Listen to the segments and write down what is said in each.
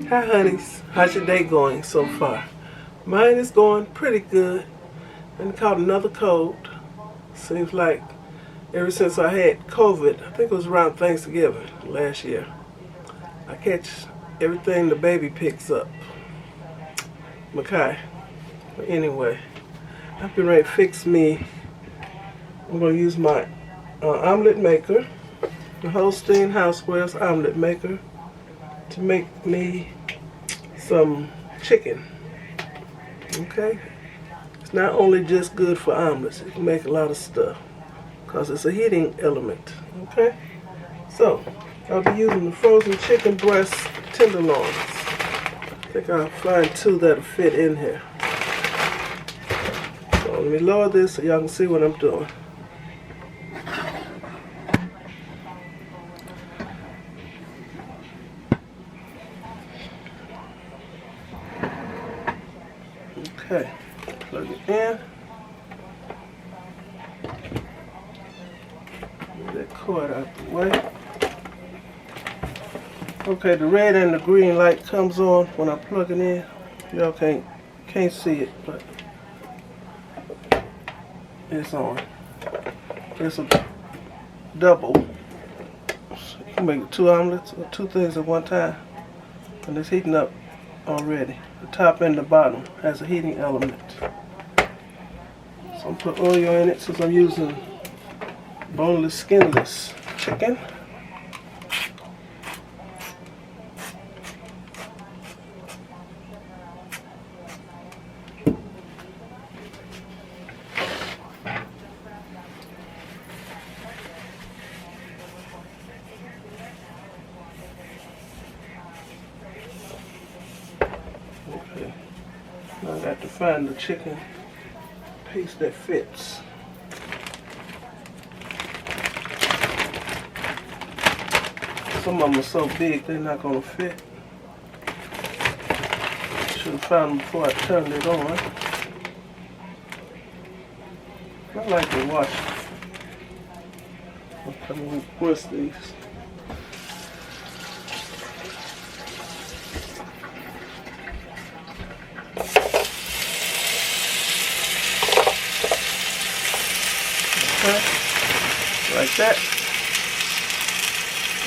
Hi honeys, how's your day going so far? Mine is going pretty good. And caught another cold. Seems like ever since I had COVID, I think it was around Thanksgiving last year, I catch everything the baby picks up. Okay, but anyway, I'm getting ready to fix me. I'm going to use my omelet maker, the Holstein Housewares omelet maker, to make me some chicken. Okay, it's not only just good for omelets, it can make a lot of stuff because it's a heating element. Okay, so I'll be using the frozen chicken breast tenderloins. I think I'll find two that'll fit in here. So let me lower this so y'all can see what I'm doing. Okay, plug it in. Move that cord out the way. Okay, the red and the green light comes on when I plug it in. Y'all can't see it, but it's on. It's a double. So you can make 2 omelets or 2 things at one time. And it's heating up already. The top and the bottom has a heating element. So I'm put oil in it since I'm using boneless, skinless chicken. Okay, now I got to find the chicken piece that fits. Some of them are so big they're not going to fit. Should have found them before I turned it on. I like to wash them. Okay, where's these? Like that.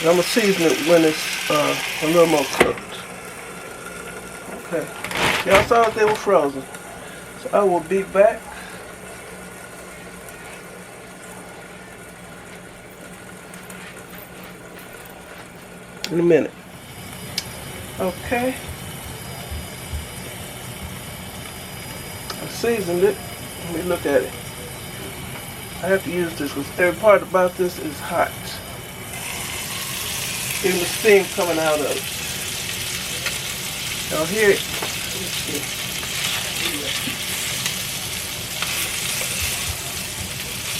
And I'm going to season it when it's a little more cooked. Okay. Y'all saw that they were frozen. So I will be back. In a minute. Okay. I seasoned it. Let me look at it. I have to use this because every part about this is hot. Even the steam coming out of it. Y'all hear it?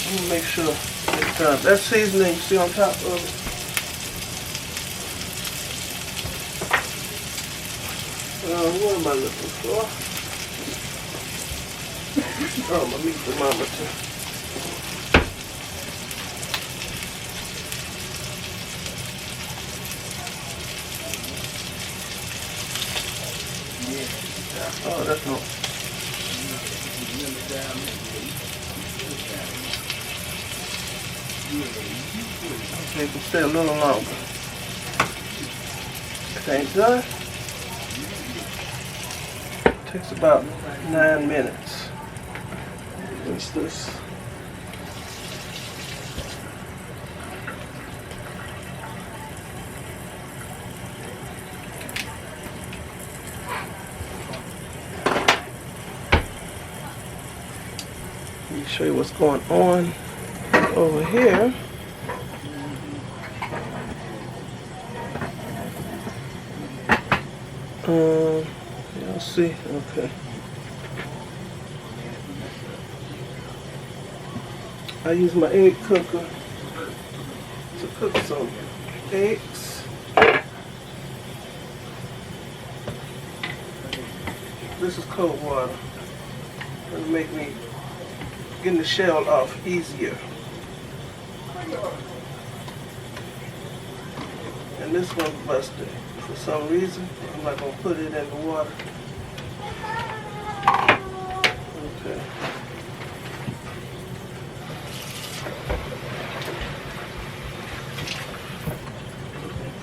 Let me make sure it's done. That seasoning you see on top of it. What am I looking for? Oh, my meat thermometer. Oh, that's no. Okay, you can stay a little longer. Okay, done. Takes about 9 minutes. What's this? Let me show you what's going on over here. Y'all see? Okay. I use my egg cooker to cook some eggs. This is cold water. It'll make me getting the shell off easier. And this one's busted. For some reason, I'm not going to put it in the water. Okay.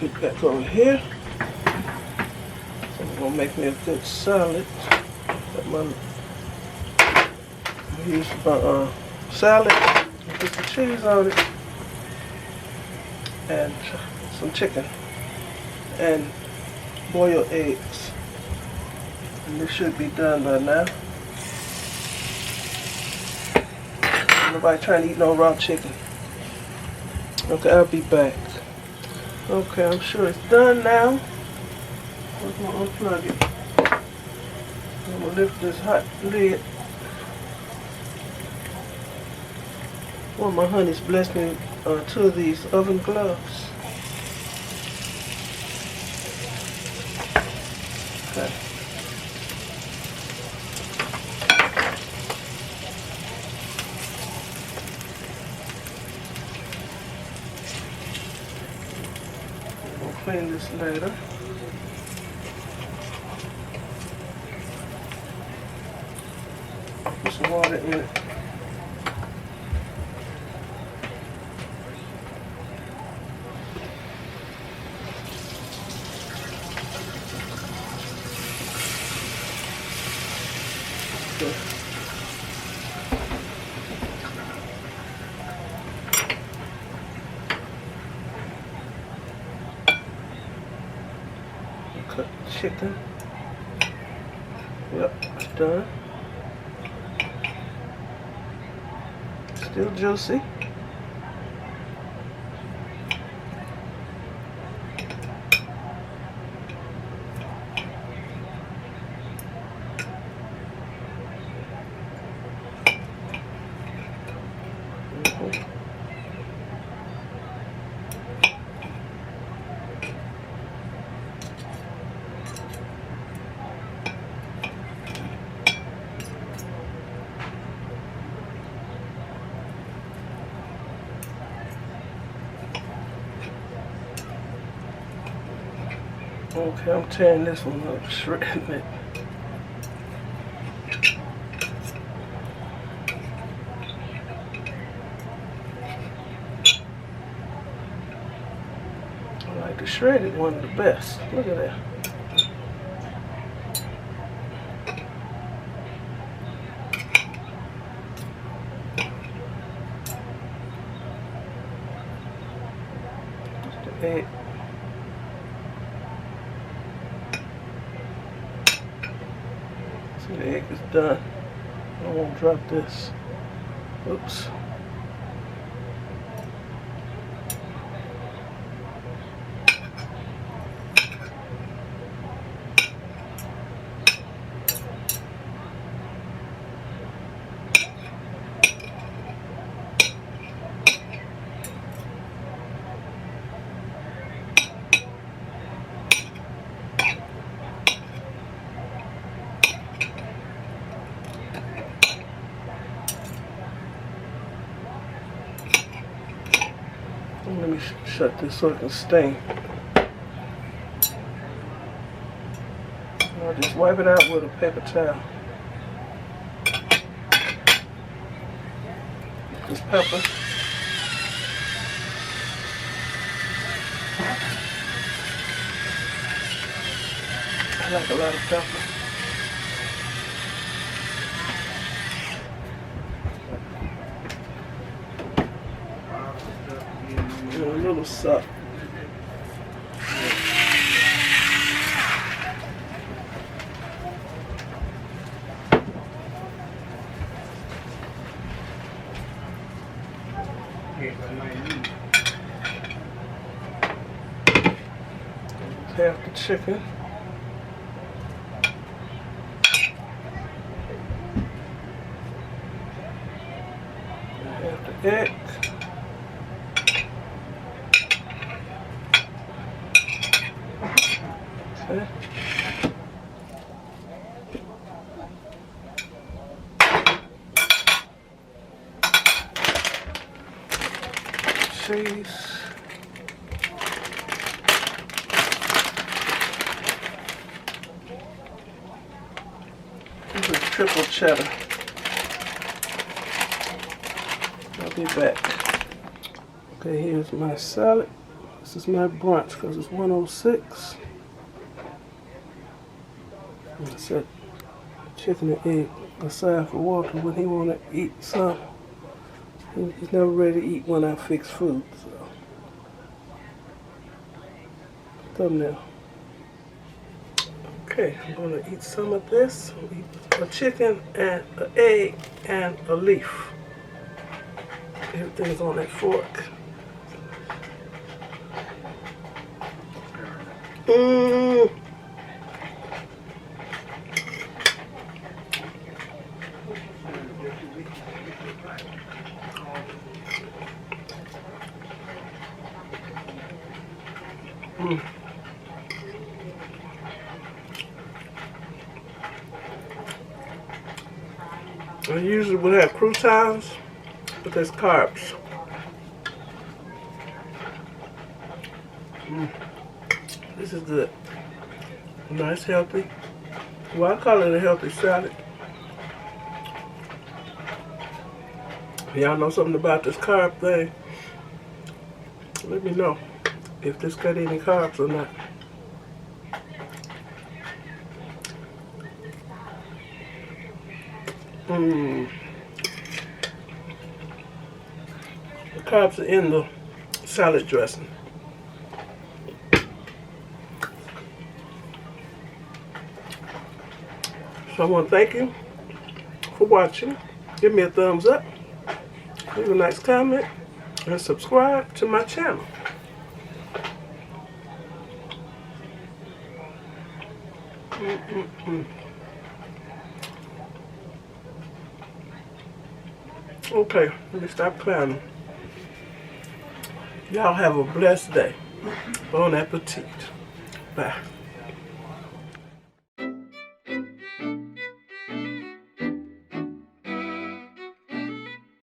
Put that over here. So I'm going to make me a good salad. I'm going to use my salad and put some cheese on it. And some chicken. And boiled eggs. And this should be done by now. Nobody trying to eat no raw chicken. Okay, I'll be back. Okay, I'm sure it's done now. I'm gonna unplug it. I'm gonna lift this hot lid. One of my honeys blessed me 2 of these oven gloves. Okay. We'll clean this later. Put some water in it. Cut the chicken. Yep, it's done. Still juicy. Okay, I'm tearing this one up, shredding it. I like the shredded one the best. Look at that. Just the egg. The egg is done. I won't drop this. Oops. Let me shut this so it can stain. I'll just wipe it out with a paper towel. This pepper. I like a lot of pepper. And a little salt. Half the chicken. Half the egg. Okay. Cheese. triple cheddar. I'll be back. Okay, here's my salad. This is my brunch because it's 1:06. I set chicken and egg aside for Walter when he want to eat some. He's never ready to eat when I fix food. So, thumbnail. Okay, I'm going to eat some of this. I'll eat a chicken and an egg and a leaf. Everything's on that fork. Mmm. I usually would have croutons, but there's carbs. This is good. Nice, healthy. Well, I call it a healthy salad. Y'all know something about this carb thing? Let me know if this got any carbs or not. The carbs are in the salad dressing. So I want to thank you for watching. Give me a thumbs up, leave a nice comment, and subscribe to my channel. Okay, let me stop clowning. Y'all have a blessed day. Bon appetit. Bye.